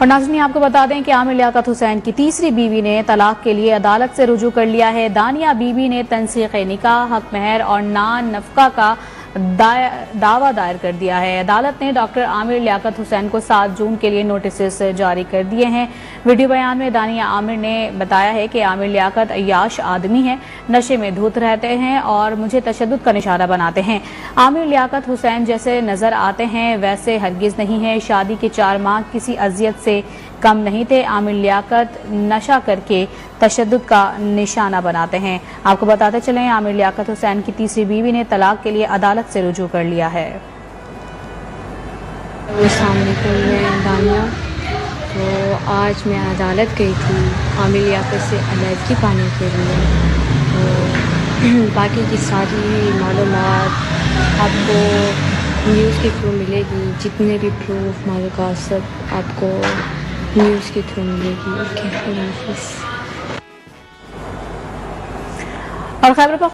और नाज़रीन, आपको बता दें कि आमिर लियाकत हुसैन की तीसरी बीवी ने तलाक के लिए अदालत से रुजू कर लिया है। दानिया बीबी ने तंसीख निकाह, हक महर और नान नफका का दावा दायर कर दिया है। अदालत ने डॉक्टर आमिर लियाकत हुसैन को 7 जून के लिए नोटिस जारी कर दिए हैं। वीडियो बयान में दानिया आमिर ने बताया है कि आमिर लियाकत अय्याश आदमी है, नशे में धुत रहते हैं और मुझे तशद्दुद का निशाना बनाते हैं। आमिर लियाकत हुसैन जैसे नजर आते हैं वैसे हरगिज नहीं है। शादी के 4 माह किसी अजियत से कम नहीं थे। आमिर लियाकत नशा करके तशद्दुद का निशाना बनाते हैं। आपको बताते चलें, आमिर लियाकत हुसैन की तीसरी बीवी ने तलाक के लिए अदालत से रुजू कर लिया है। सामने मैं दानिया, तो आज मैं अदालत गई थी आमिर लियाकत से अलहदगी पाने के लिए। तो बाकी की सारी मालूमात आपको न्यूज़ के थ्रू मिलेगी। जितने भी प्रूफ मालूमात सब आपको न्यूज़ के थ्रू मिलेगी। ओके, अल्लाह हाफ़िज़। और खैबर